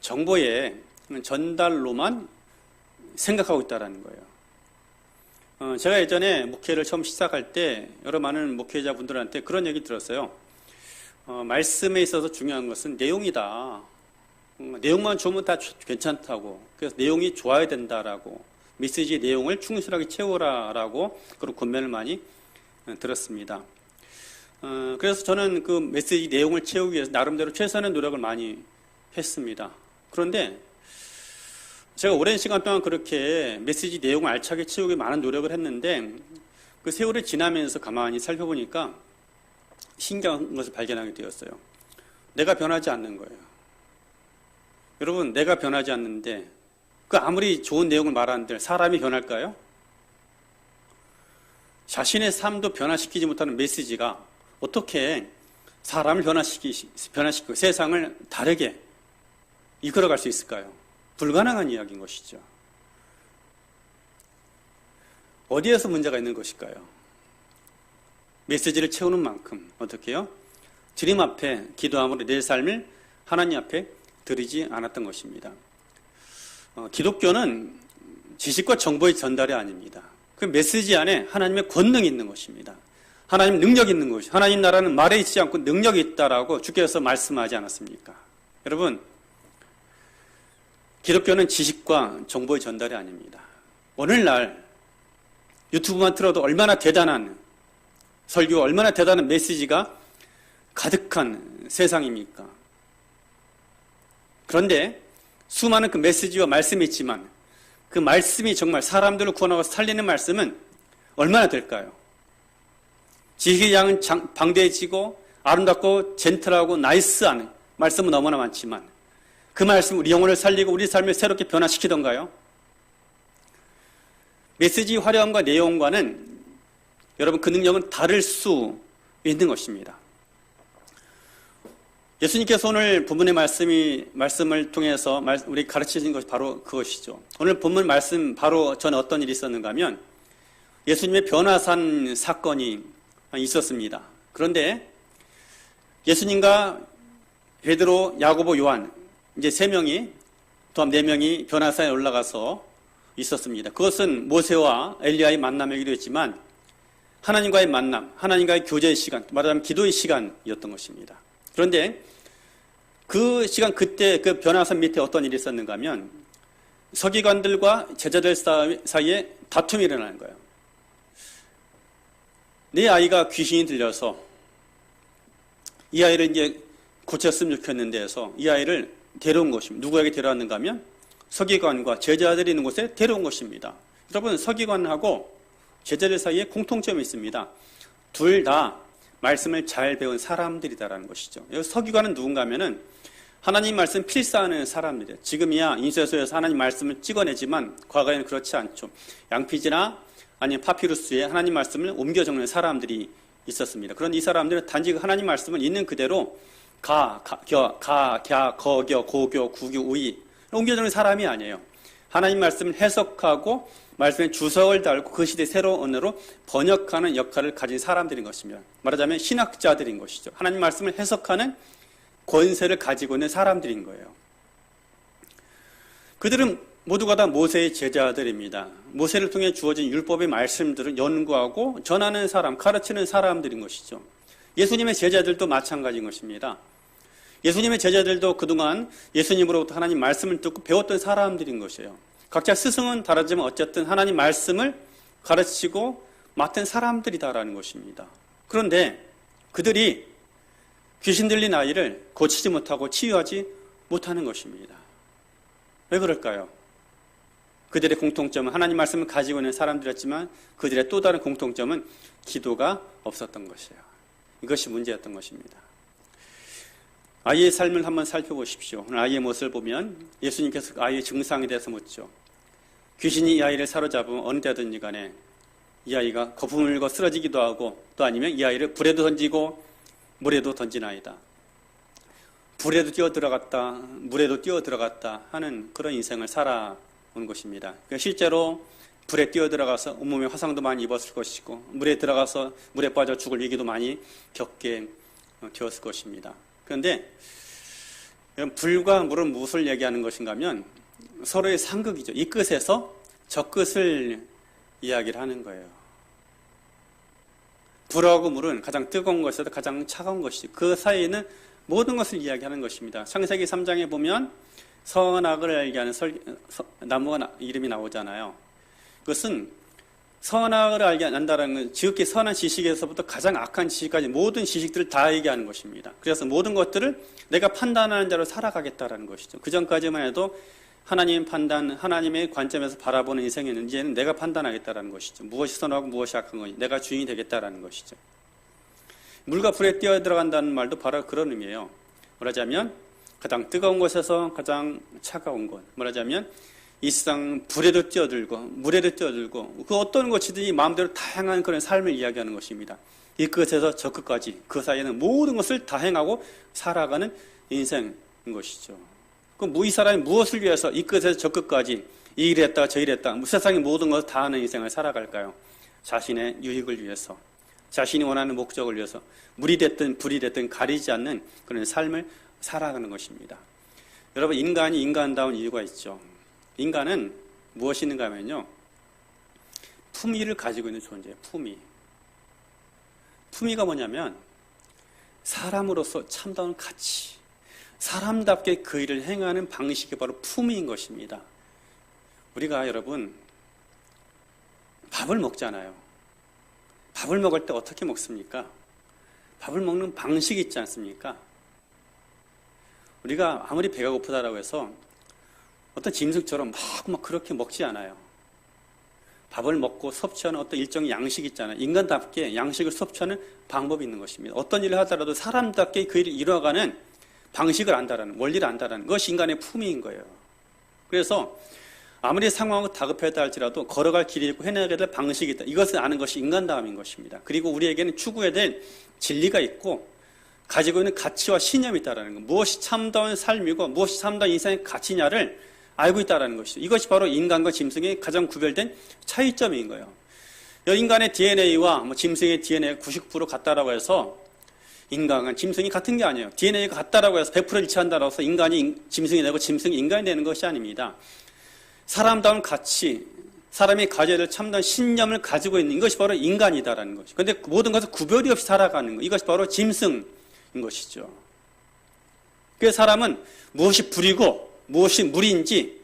Speaker 1: 정보의 전달로만 생각하고 있다는 거예요. 제가 예전에 목회를 처음 시작할 때 여러 많은 목회자분들한테 그런 얘기 들었어요. 말씀에 있어서 중요한 것은 내용이다. 내용만 좋으면 다 괜찮다고. 그래서 내용이 좋아야 된다라고. 메시지의 내용을 충실하게 채우라라고 그런 권면을 많이 들었습니다. 그래서 저는 그 메시지 내용을 채우기 위해서 나름대로 최선의 노력을 많이 했습니다. 그런데 제가 오랜 시간 동안 그렇게 메시지 내용을 알차게 채우기 많은 노력을 했는데 그 세월이 지나면서 가만히 살펴보니까 신기한 것을 발견하게 되었어요. 내가 변하지 않는 거예요. 여러분, 내가 변하지 않는데 그 아무리 좋은 내용을 말하는데 사람이 변할까요? 자신의 삶도 변화시키지 못하는 메시지가 어떻게 사람을 변화시키고 세상을 다르게 이끌어갈 수 있을까요? 불가능한 이야기인 것이죠. 어디에서 문제가 있는 것일까요? 메시지를 채우는 만큼 어떻게 해요? 주님 앞에 기도함으로 내 삶을 하나님 앞에 드리지 않았던 것입니다. 기독교는 지식과 정보의 전달이 아닙니다. 그 메시지 안에 하나님의 권능이 있는 것입니다. 하나님 능력이 있는 것이, 하나님 나라는 말에 있지 않고 능력이 있다라고 주께서 말씀하지 않았습니까? 여러분, 기독교는 지식과 정보의 전달이 아닙니다. 오늘날 유튜브만 틀어도 얼마나 대단한 설교, 얼마나 대단한 메시지가 가득한 세상입니까? 그런데 수많은 그 메시지와 말씀이 있지만 그 말씀이 정말 사람들을 구원하고 살리는 말씀은 얼마나 될까요? 지식의 양은 방대해지고 아름답고 젠틀하고 나이스한 말씀은 너무나 많지만 그 말씀 우리 영혼을 살리고 우리 삶을 새롭게 변화시키던가요? 메시지 화려함과 내용과는 여러분 그 능력은 다를 수 있는 것입니다. 예수님께서 오늘 본문의 말씀을 통해서 우리 가르치신 것이 바로 그것이죠. 오늘 본문 말씀 바로 전에 어떤 일이 있었는가 하면 예수님의 변화산 사건이 있었습니다. 그런데 예수님과 베드로, 야고보, 요한 이제 3명이 또한 4명이 변화산에 올라가서 있었습니다. 그것은 모세와 엘리야의 만남이기도 했지만 하나님과의 만남, 하나님과의 교제의 시간, 말하자면 기도의 시간이었던 것입니다. 그런데 그 시간 그때 그 변화산 밑에 어떤 일이 있었는가 하면 서기관들과 제자들 사이에 다툼이 일어나는 거예요. 내 아이가 귀신이 들려서 이 아이를 이제 고쳤으면 좋겠는데 해서 이 아이를 데려온 것입니다. 누구에게 데려왔는가 하면 서기관과 제자들이 있는 곳에 데려온 것입니다. 여러분, 서기관하고 제자들 사이에 공통점이 있습니다. 둘 다 말씀을 잘 배운 사람들이다라는 것이죠. 여기 서기관은 누군가 하면은 하나님 말씀 필사하는 사람들이에요. 지금이야 인쇄소에서 하나님 말씀을 찍어내지만 과거에는 그렇지 않죠. 양피지나 아니면 파피루스에 하나님 말씀을 옮겨 적는 사람들이 있었습니다. 그런데 이 사람들은 단지 하나님 말씀을 있는 그대로 가, 갸, 거겨, 고교, 구교, 우이 옮겨 적는 사람이 아니에요. 하나님 말씀을 해석하고 말씀에 주석을 달고 그 시대의 새로운 언어로 번역하는 역할을 가진 사람들인 것입니다. 말하자면 신학자들인 것이죠. 하나님 말씀을 해석하는 권세를 가지고 있는 사람들인 거예요. 그들은 모두가 다 모세의 제자들입니다. 모세를 통해 주어진 율법의 말씀들을 연구하고 전하는 사람, 가르치는 사람들인 것이죠. 예수님의 제자들도 마찬가지인 것입니다. 예수님의 제자들도 그동안 예수님으로부터 하나님 말씀을 듣고 배웠던 사람들인 것이에요. 각자 스승은 다르지만 어쨌든 하나님 말씀을 가르치고 맡은 사람들이다라는 것입니다. 그런데 그들이 귀신 들린 아이를 고치지 못하고 치유하지 못하는 것입니다. 왜 그럴까요? 그들의 공통점은 하나님 말씀을 가지고 있는 사람들이었지만 그들의 또 다른 공통점은 기도가 없었던 것이에요. 이것이 문제였던 것입니다. 아이의 삶을 한번 살펴보십시오. 오늘 아이의 모습을 보면 예수님께서 아이의 증상에 대해서 묻죠. 귀신이 이 아이를 사로잡으면 어느 때든지 간에 이 아이가 거품을 물고 쓰러지기도 하고 또 아니면 이 아이를 불에도 던지고 물에도 던지나이다. 불에도 뛰어들어갔다 물에도 뛰어들어갔다 하는 그런 인생을 살아온 것입니다. 그러니까 실제로 불에 뛰어들어가서 온몸에 화상도 많이 입었을 것이고 물에 들어가서 물에 빠져 죽을 위기도 많이 겪게 되었을 것입니다. 그런데 불과 물은 무엇을 얘기하는 것인가 하면 서로의 상극이죠. 이 끝에서 저 끝을 이야기를 하는 거예요. 불하고 물은 가장 뜨거운 것에서 가장 차가운 것이죠. 그 사이에는 모든 것을 이야기하는 것입니다. 창세기 3장에 보면 선악을 알게 하는 나무가 이름이 나오잖아요. 그것은 선악을 알게 한다는 건 지극히 선한 지식에서부터 가장 악한 지식까지 모든 지식들을 다 얘기하는 것입니다. 그래서 모든 것들을 내가 판단하는 자로 살아가겠다라는 것이죠. 그 전까지만 해도 하나님 판단, 하나님의 관점에서 바라보는 인생에는 이제는 내가 판단하겠다라는 것이죠. 무엇이 선하고 무엇이 악한 것인지 내가 주인이 되겠다라는 것이죠. 물과 불에 뛰어들어간다는 말도 바로 그런 의미예요. 말하자면 가장 뜨거운 곳에서 가장 차가운 곳. 말하자면 이 세상 불에도 뛰어들고 물에도 뛰어들고 그 어떤 것이든지 마음대로 다양한 그런 삶을 이야기하는 것입니다. 이 끝에서 저 끝까지 그 사이에는 모든 것을 다 행하고 살아가는 인생인 것이죠. 이 사람이 무엇을 위해서 이 끝에서 저 끝까지 이 일을 했다 저 일을 했다 세상의 모든 것을 다 하는 인생을 살아갈까요? 자신의 유익을 위해서 자신이 원하는 목적을 위해서 물이 됐든 불이 됐든 가리지 않는 그런 삶을 살아가는 것입니다. 여러분, 인간이 인간다운 이유가 있죠. 인간은 무엇이 있는가 하면요, 품위를 가지고 있는 존재예요. 품위. 품위가 뭐냐면 사람으로서 참다운 가치, 사람답게 그 일을 행하는 방식이 바로 품위인 것입니다. 우리가 여러분 밥을 먹잖아요. 밥을 먹을 때 어떻게 먹습니까? 밥을 먹는 방식이 있지 않습니까? 우리가 아무리 배가 고프다라고 해서 어떤 짐승처럼 막 그렇게 먹지 않아요. 밥을 먹고 섭취하는 어떤 일정의 양식이 있잖아요. 인간답게 양식을 섭취하는 방법이 있는 것입니다. 어떤 일을 하더라도 사람답게 그 일을 이루어가는 방식을 안다라는, 원리를 안다라는 것이 인간의 품위인 거예요. 그래서 아무리 상황이 다급하다 할지라도 걸어갈 길이 있고 해내야 될 방식이 있다. 이것을 아는 것이 인간다움인 것입니다. 그리고 우리에게는 추구해야 될 진리가 있고 가지고 있는 가치와 신념이 있다는 것. 무엇이 참다운 삶이고 무엇이 참다운 인생의 가치냐를 알고 있다는 것이죠. 이것이 바로 인간과 짐승의 가장 구별된 차이점인 거예요. 인간의 DNA와 짐승의 DNA가 99% 같다라고 해서 인간은 짐승이 같은 게 아니에요. DNA가 같다라고 해서 100% 일치한다라고 해서 인간이 짐승이 되고 짐승이 인간이 되는 것이 아닙니다. 사람다운 가치, 사람이 가져야 될 참다운 신념을 가지고 있는 이것이 바로 인간이다라는 것이죠. 그런데 모든 것을 구별이 없이 살아가는 것, 이것이 바로 짐승인 것이죠. 그래서 사람은 무엇이 불이고 무엇이 무리인지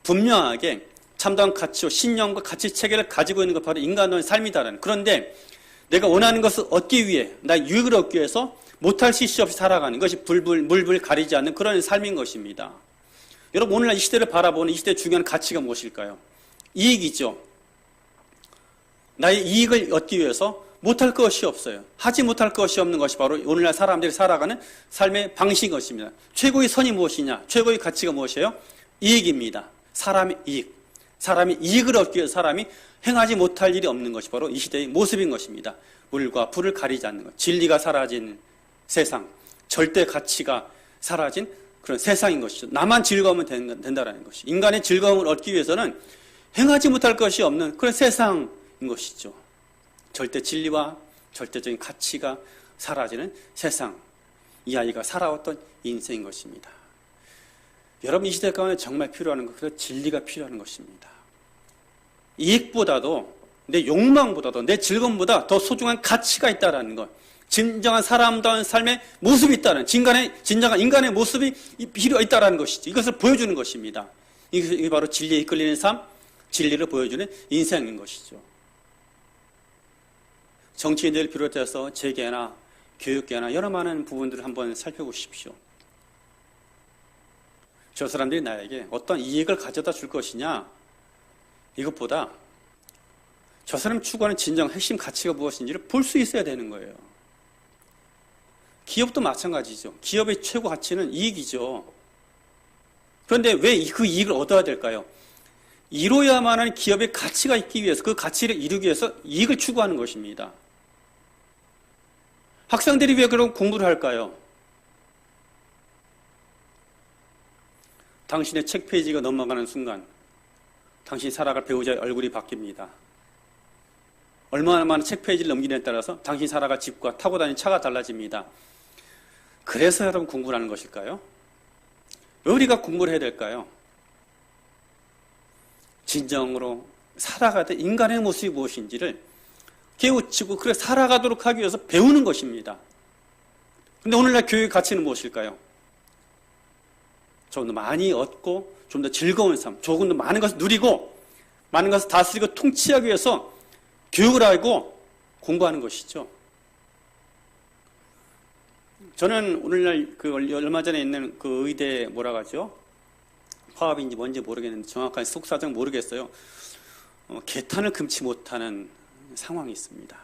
Speaker 1: 분명하게 참다운 가치와 신념과 가치 체계를 가지고 있는 것 바로 인간의 삶이다라는. 그런데 내가 원하는 것을 얻기 위해, 나의 유익을 얻기 위해서 못할 시시 없이 살아가는 것이 물불 가리지 않는 그런 삶인 것입니다. 여러분 오늘날 이 시대를 바라보는 이 시대의 중요한 가치가 무엇일까요? 이익이죠. 나의 이익을 얻기 위해서 못할 것이 없어요. 하지 못할 것이 없는 것이 바로 오늘날 사람들이 살아가는 삶의 방식인 것입니다. 최고의 선이 무엇이냐? 최고의 가치가 무엇이에요? 이익입니다. 사람의 이익. 사람이 이익을 얻기 위해서 사람이 행하지 못할 일이 없는 것이 바로 이 시대의 모습인 것입니다. 물과 불을 가리지 않는 것. 진리가 사라진 세상. 절대 가치가 사라진 그런 세상인 것이죠. 나만 즐거우면 된다는 것이. 인간의 즐거움을 얻기 위해서는 행하지 못할 것이 없는 그런 세상인 것이죠. 절대 진리와 절대적인 가치가 사라지는 세상. 이 아이가 살아왔던 인생인 것입니다. 여러분 이 시대 가운데 정말 필요한 것은 진리가 필요한 것입니다. 이익보다도 내 욕망보다도 내 즐거움보다 더 소중한 가치가 있다는 것. 진정한 사람다운 삶의 모습이 있다는, 진정한 인간의 모습이 필요 있다는 것이죠. 이것을 보여주는 것입니다. 이게 바로 진리에 이끌리는 삶, 진리를 보여주는 인생인 것이죠. 정치인들을 비롯해서 재계나 교육계나 여러 많은 부분들을 한번 살펴보십시오. 저 사람들이 나에게 어떤 이익을 가져다 줄 것이냐, 이것보다 저 사람이 추구하는 진정 핵심 가치가 무엇인지를 볼 수 있어야 되는 거예요. 기업도 마찬가지죠. 기업의 최고 가치는 이익이죠. 그런데 왜 그 이익을 얻어야 될까요? 이뤄야만 하는 기업의 가치가 있기 위해서, 그 가치를 이루기 위해서 이익을 추구하는 것입니다. 학생들이 왜 그런 공부를 할까요? 당신의 책 페이지가 넘어가는 순간 당신이 살아갈 배우자의 얼굴이 바뀝니다. 얼마나 많은 책 페이지를 넘기느냐에 따라서 당신이 살아갈 집과 타고 다니는 차가 달라집니다. 그래서 여러분 공부를 하는 것일까요? 왜 우리가 공부를 해야 될까요? 진정으로 살아가는 인간의 모습이 무엇인지를 깨우치고 그래 살아가도록 하기 위해서 배우는 것입니다. 그런데 오늘날 교육의 가치는 무엇일까요? 조금 더 많이 얻고 좀 더 즐거운 삶, 조금 더 많은 것을 누리고 많은 것을 다스리고 통치하기 위해서 교육을 하고 공부하는 것이죠. 저는 오늘날 얼마 전에 있는 그 의대 뭐라고 하죠? 파업인지 뭔지 모르겠는데 정확한 속사정 모르겠어요. 개탄을 금치 못하는 상황이 있습니다.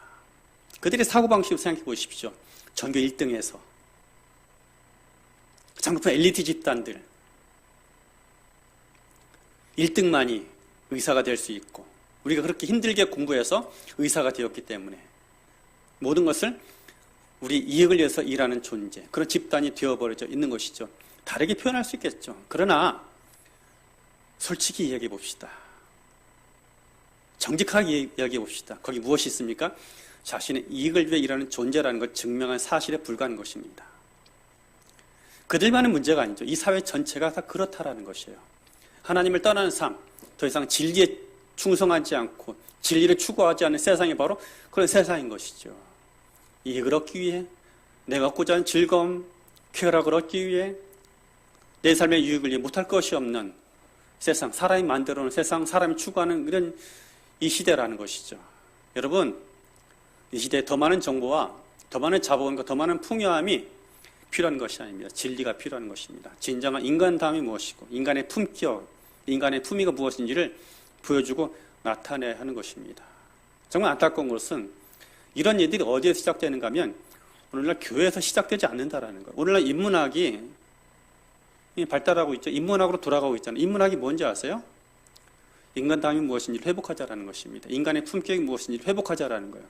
Speaker 1: 그들의 사고방식을 생각해 보십시오. 전교 1등에서 장높은 엘리트 집단들 1등만이 의사가 될 수 있고 우리가 그렇게 힘들게 공부해서 의사가 되었기 때문에 모든 것을 우리 이익을 위해서 일하는 존재, 그런 집단이 되어버려져 있는 것이죠. 다르게 표현할 수 있겠죠. 그러나 솔직히 이야기해 봅시다. 정직하게 이야기해 봅시다. 거기 무엇이 있습니까? 자신의 이익을 위해 일하는 존재라는 걸 증명한 사실에 불과한 것입니다. 그들만의 문제가 아니죠. 이 사회 전체가 다 그렇다라는 것이에요. 하나님을 떠나는 삶, 더 이상 진리에 충성하지 않고 진리를 추구하지 않는 세상이 바로 그런 세상인 것이죠. 이익을 얻기 위해, 내가 얻고자 하는 즐거움, 쾌락을 얻기 위해 내 삶의 유익을 위해 못할 것이 없는 세상, 사람이 만들어놓은 세상, 사람이 추구하는 이런 이 시대라는 것이죠. 여러분, 이 시대에 더 많은 정보와 더 많은 자본과 더 많은 풍요함이 필요한 것이 아닙니다. 진리가 필요한 것입니다. 진정한 인간다움이 무엇이고 인간의 품격, 인간의 품위가 무엇인지를 보여주고 나타내야 하는 것입니다. 정말 안타까운 것은 이런 일들이 어디에서 시작되는가 하면 오늘날 교회에서 시작되지 않는다라는 거예요. 오늘날 인문학이 발달하고 있죠. 인문학으로 돌아가고 있잖아요. 인문학이 뭔지 아세요? 인간다움이 무엇인지를 회복하자라는 것입니다. 인간의 품격이 무엇인지를 회복하자라는 거예요.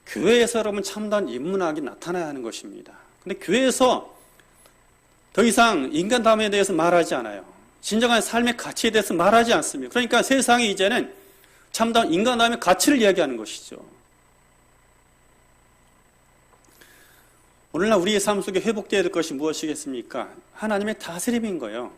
Speaker 1: 교회에서 여러분 참다운 인문학이 나타나야 하는 것입니다. 근데 교회에서 더 이상 인간다움에 대해서 말하지 않아요. 진정한 삶의 가치에 대해서 말하지 않습니다. 그러니까 세상이 이제는 참다운 인간다움의 가치를 이야기하는 것이죠. 오늘날 우리의 삶 속에 회복되어야 될 것이 무엇이겠습니까? 하나님의 다스림인 거예요.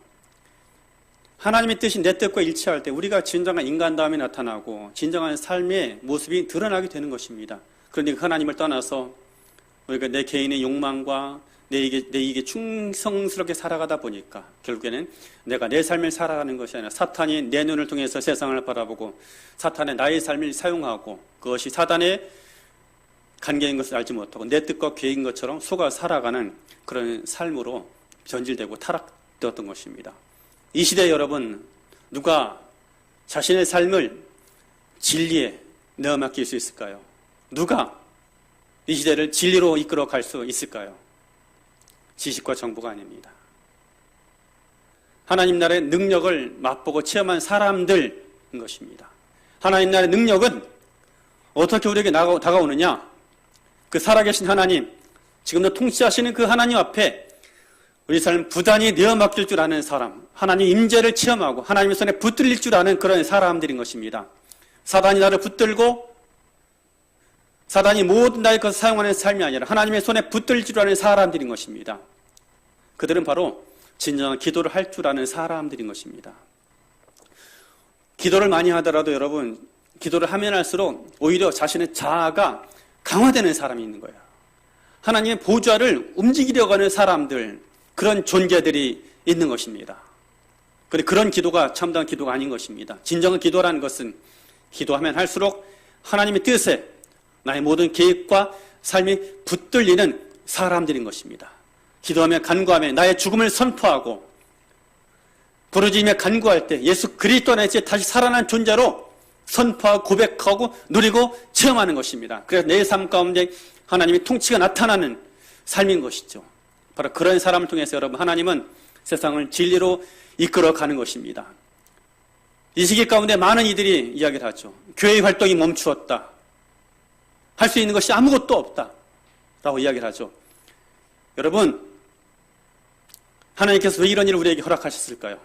Speaker 1: 하나님의 뜻이 내 뜻과 일치할 때 우리가 진정한 인간다움이 나타나고 진정한 삶의 모습이 드러나게 되는 것입니다. 그런데 하나님을 떠나서 우리가 내 개인의 욕망과 내 이익에 충성스럽게 살아가다 보니까 결국에는 내가 내 삶을 살아가는 것이 아니라 사탄이 내 눈을 통해서 세상을 바라보고 사탄의 나의 삶을 사용하고 그것이 사단의 관계인 것을 알지 못하고 내 뜻과 계획인 것처럼 속아 살아가는 그런 삶으로 변질되고 타락되었던 것입니다. 이 시대에 여러분, 누가 자신의 삶을 진리에 내어 맡길 수 있을까요? 누가 이 시대를 진리로 이끌어 갈 수 있을까요? 지식과 정보가 아닙니다. 하나님 나라의 능력을 맛보고 체험한 사람들인 것입니다. 하나님 나라의 능력은 어떻게 우리에게 다가오느냐? 그 살아계신 하나님, 지금도 통치하시는 그 하나님 앞에 우리 삶 부단히 내어 맡길 줄 아는 사람, 하나님 임재를 체험하고 하나님의 손에 붙들릴 줄 아는 그런 사람들인 것입니다. 사단이 나를 붙들고 사단이 모든 나의 것을 사용하는 삶이 아니라 하나님의 손에 붙들릴 줄 아는 사람들인 것입니다. 그들은 바로 진정한 기도를 할 줄 아는 사람들인 것입니다. 기도를 많이 하더라도 여러분, 기도를 하면 할수록 오히려 자신의 자아가 강화되는 사람이 있는 거예요. 하나님의 보좌를 움직이려고 하는 사람들, 그런 존재들이 있는 것입니다. 그런데 그런 기도가 참다운 기도가 아닌 것입니다. 진정한 기도라는 것은 기도하면 할수록 하나님의 뜻에 나의 모든 계획과 삶이 붙들리는 사람들인 것입니다. 기도하며 간구하며 나의 죽음을 선포하고 부르짖으며 간구할 때 예수 그리스도 안에 다시 살아난 존재로 선포하고 고백하고 누리고 체험하는 것입니다. 그래서 내 삶 가운데 하나님의 통치가 나타나는 삶인 것이죠. 바로 그런 사람을 통해서 여러분, 하나님은 세상을 진리로 이끌어가는 것입니다. 이 시기 가운데 많은 이들이 이야기를 하죠. 교회 활동이 멈추었다. 할 수 있는 것이 아무것도 없다. 라고 이야기를 하죠. 여러분, 하나님께서 왜 이런 일을 우리에게 허락하셨을까요?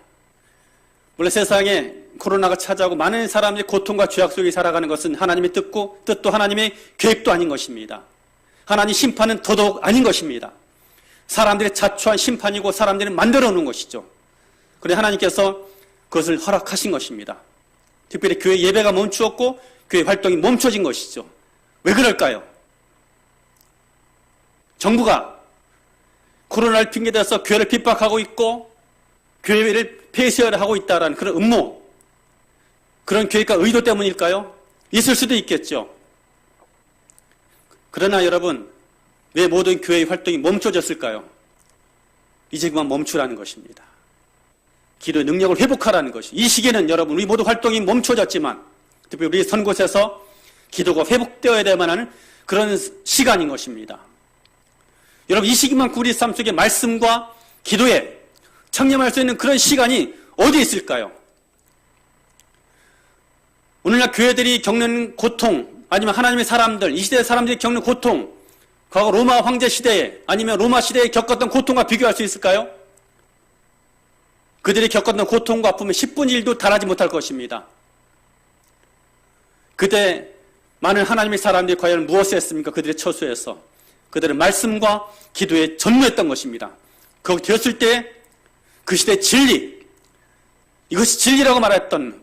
Speaker 1: 원래 세상에 코로나가 찾아오고 많은 사람들이 고통과 죄악 속에 살아가는 것은 하나님의 뜻도 하나님의 계획도 아닌 것입니다. 하나님 심판은 더더욱 아닌 것입니다. 사람들의 자초한 심판이고 사람들이 만들어 놓은 것이죠. 그런데 하나님께서 그것을 허락하신 것입니다. 특별히 교회 예배가 멈추었고 교회 활동이 멈춰진 것이죠. 왜 그럴까요? 정부가 코로나를 핑계대서 교회를 핍박하고 있고 교회를 폐쇄하고 있다는 그런 음모, 그런 계획과 의도 때문일까요? 있을 수도 있겠죠. 그러나 여러분, 왜 모든 교회의 활동이 멈춰졌을까요? 이제 그만 멈추라는 것입니다. 기도의 능력을 회복하라는 것이. 이 시기에는 여러분, 우리 모두 활동이 멈춰졌지만 특히 우리 선곳에서 기도가 회복되어야 되만 하는 그런 시간인 것입니다. 여러분, 이 시기만큼 우리 삶 속에 말씀과 기도에 청렴할 수 있는 그런 시간이 어디 있을까요? 오늘날 교회들이 겪는 고통, 아니면 하나님의 사람들, 이 시대의 사람들이 겪는 고통, 과거 로마 황제 시대에 아니면 로마 시대에 겪었던 고통과 비교할 수 있을까요? 그들이 겪었던 고통과 아픔은 10분의 1도 달하지 못할 것입니다. 그때 많은 하나님의 사람들이 과연 무엇을 했습니까? 그들의 처소에서 그들은 말씀과 기도에 전무했던 것입니다. 그렇게 되었을 때 그 시대의 진리, 이것이 진리라고 말했던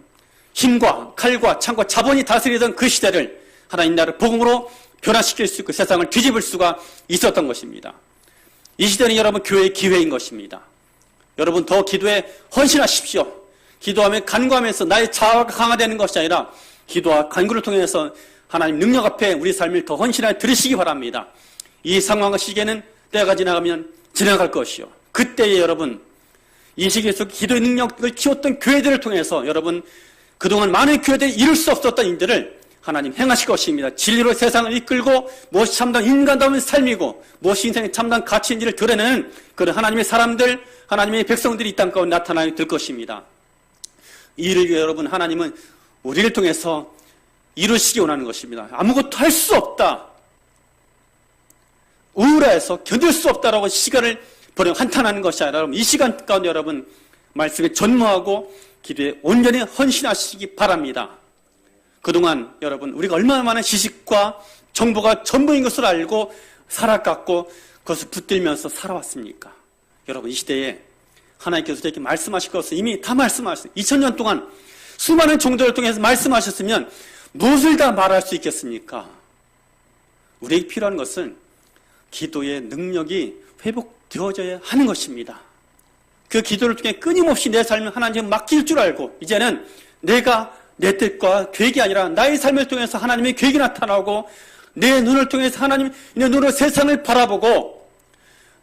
Speaker 1: 힘과 칼과 창과 자본이 다스리던 그 시대를 하나님 나라를 복음으로 변화시킬 수 있고 세상을 뒤집을 수가 있었던 것입니다. 이 시대는 여러분 교회의 기회인 것입니다. 여러분 더 기도에 헌신하십시오. 기도하며 간구하면서 나의 자아가 강화되는 것이 아니라 기도와 간구를 통해서 하나님 능력 앞에 우리 삶을 더 헌신하여 드리시기 바랍니다. 이 상황과 시기에는 때가 지나가면 지나갈 것이요. 그때에 여러분 이 시기에서 기도의 능력을 키웠던 교회들을 통해서 여러분 그동안 많은 교회들이 이룰 수 없었던 일들을 하나님 행하실 것입니다. 진리로 세상을 이끌고 무엇이 참된 인간다운 삶이고 무엇이 인생의 참된 가치인지를 드러내는 그런 하나님의 사람들, 하나님의 백성들이 이 땅 가운데 나타나게 될 것입니다. 이를 위해 여러분 하나님은 우리를 통해서 이루시기 원하는 것입니다. 아무것도 할 수 없다. 우울해서 견딜 수 없다라고 시간을 버려 한탄하는 것이 아니라 여러분 이 시간 가운데 여러분 말씀에 전무하고 기도에 온전히 헌신하시기 바랍니다. 그동안 여러분 우리가 얼마나 많은 지식과 정보가 전부인 것을 알고 살아갔고 그것을 붙들면서 살아왔습니까? 여러분 이 시대에 하나님께서 우리에게 말씀하실 것을 이미 다 말씀하셨어요. 2000년 동안 수많은 종들을 통해서 말씀하셨으면 무엇을 다 말할 수 있겠습니까? 우리에게 필요한 것은 기도의 능력이 회복되어져야 하는 것입니다. 그 기도를 통해 끊임없이 내 삶을 하나님께 맡길 줄 알고 이제는 내가 내 뜻과 계획이 아니라 나의 삶을 통해서 하나님의 계획이 나타나고 내 눈을 통해서 하나님의 눈으로 세상을 바라보고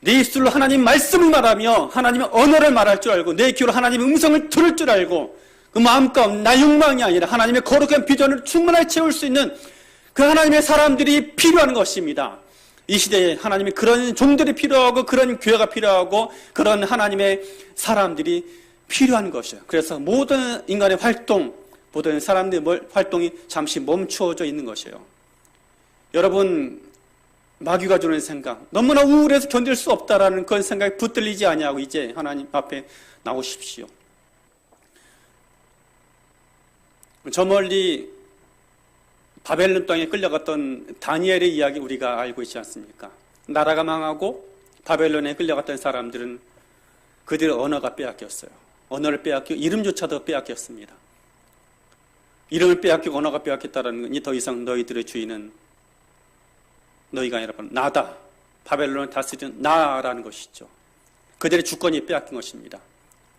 Speaker 1: 내 입술로 하나님 말씀을 말하며 하나님의 언어를 말할 줄 알고 내 귀로 하나님의 음성을 들을 줄 알고 그 마음 가운데 나의 욕망이 아니라 하나님의 거룩한 비전을 충분하게 채울 수 있는 그 하나님의 사람들이 필요한 것입니다. 이 시대에 하나님의 그런 종들이 필요하고 그런 교회가 필요하고 그런 하나님의 사람들이 필요한 것이에요. 그래서 모든 인간의 활동, 모든 사람들의 활동이 잠시 멈추어져 있는 것이에요. 여러분 마귀가 주는 생각, 너무나 우울해서 견딜 수 없다라는 그런 생각이 붙들리지 아니하고 이제 하나님 앞에 나오십시오. 저 멀리 바벨론 땅에 끌려갔던 다니엘의 이야기 우리가 알고 있지 않습니까? 나라가 망하고 바벨론에 끌려갔던 사람들은 그들의 언어가 빼앗겼어요. 언어를 빼앗기고 이름조차도 빼앗겼습니다. 이름을 빼앗기고 언어가 빼앗겼다는 것이 더 이상 너희들의 주인은 너희가 아니라 나다. 바벨론을 다스리는 나라는 것이죠. 그들의 주권이 빼앗긴 것입니다.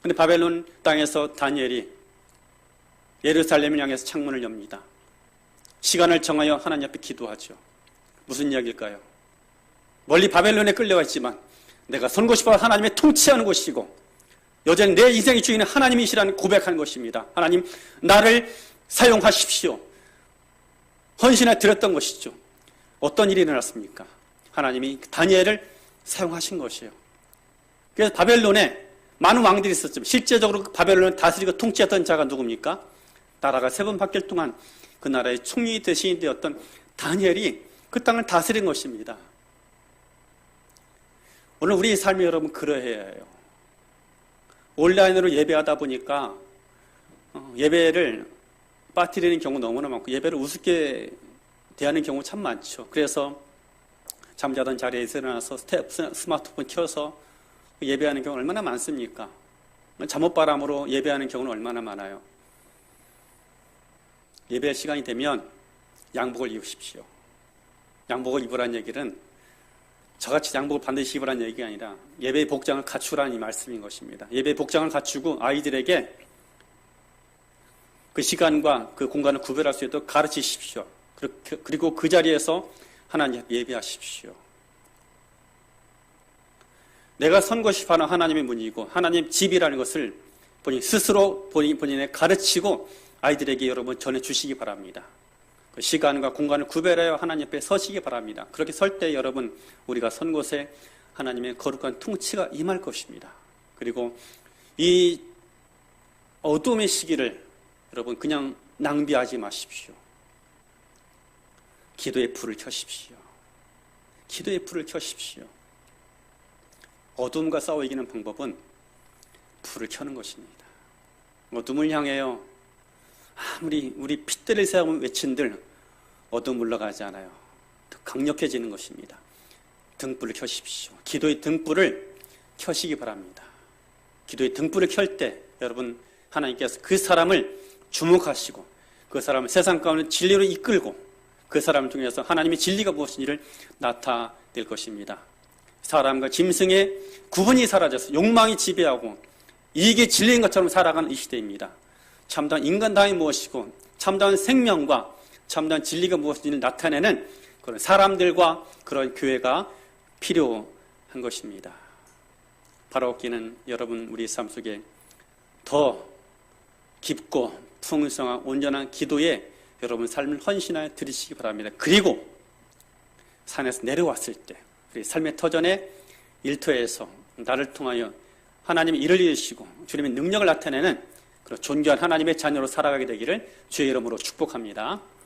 Speaker 1: 그런데 바벨론 땅에서 다니엘이 예루살렘을 향해서 창문을 엽니다. 시간을 정하여 하나님 앞에 기도하죠. 무슨 이야기일까요? 멀리 바벨론에 끌려가 있지만 내가 선 곳이 바로 하나님의 통치하는 곳이고 여전히 내 인생의 주인은 하나님이시라는 고백하는 것입니다. 하나님 나를 사용하십시오. 헌신을 드렸던 것이죠. 어떤 일이 일어났습니까? 하나님이 다니엘을 사용하신 것이에요. 그래서 바벨론에 많은 왕들이 있었지만 실제적으로 바벨론을 다스리고 통치했던 자가 누굽니까? 나라가 3번 바뀔 동안 그 나라의 총리 대신이 되었던 다니엘이 그 땅을 다스린 것입니다. 오늘 우리 삶이 여러분 그러해야 해요. 온라인으로 예배하다 보니까 예배를 빠뜨리는 경우 너무나 많고 예배를 우습게 대하는 경우 참 많죠. 그래서 잠자던 자리에서 일어나서 스마트폰 켜서 예배하는 경우 얼마나 많습니까? 잠옷바람으로 예배하는 경우는 얼마나 많아요. 예배할 시간이 되면 양복을 입으십시오. 양복을 입으라는 얘기는 저같이 양복을 반드시 입으라는 얘기가 아니라 예배의 복장을 갖추라는 이 말씀인 것입니다. 예배의 복장을 갖추고 아이들에게 그 시간과 그 공간을 구별할 수 있도록 가르치십시오. 그리고 그 자리에서 하나님 예배하십시오. 내가 선 것이 바로 하나님의 문이고 하나님 집이라는 것을 본인 스스로 본인에 가르치고 아이들에게 여러분 전해주시기 바랍니다. 그 시간과 공간을 구별하여 하나님 앞에 서시기 바랍니다. 그렇게 설 때 여러분 우리가 선 곳에 하나님의 거룩한 통치가 임할 것입니다. 그리고 이 어둠의 시기를 여러분 그냥 낭비하지 마십시오. 기도의 불을 켜십시오. 기도의 불을 켜십시오. 어둠과 싸워 이기는 방법은 불을 켜는 것입니다. 어둠을 향해요. 아무리 우리 핏대를 세우면 외친들 어둠 물러가지 않아요. 더 강력해지는 것입니다. 등불을 켜십시오. 기도의 등불을 켜시기 바랍니다. 기도의 등불을 켤 때 여러분 하나님께서 그 사람을 주목하시고 그 사람을 세상 가운데 진리로 이끌고 그 사람 중에서 하나님의 진리가 무엇인지를 나타낼 것입니다. 사람과 짐승의 구분이 사라져서 욕망이 지배하고 이게 진리인 것처럼 살아가는 이 시대입니다. 참다운 인간다움이 무엇이고 참다운 생명과 참다운 진리가 무엇인지를 나타내는 그런 사람들과 그런 교회가 필요한 것입니다. 바라옵기는 여러분 우리 삶 속에 더 깊고 풍성한 온전한 기도에 여러분 삶을 헌신하여 드리시기 바랍니다. 그리고 산에서 내려왔을 때 우리 삶의 터전의 일터에서 나를 통하여 하나님의 일을 이루시고 주님의 능력을 나타내는 그런 존귀한 하나님의 자녀로 살아가게 되기를 주의 이름으로 축복합니다.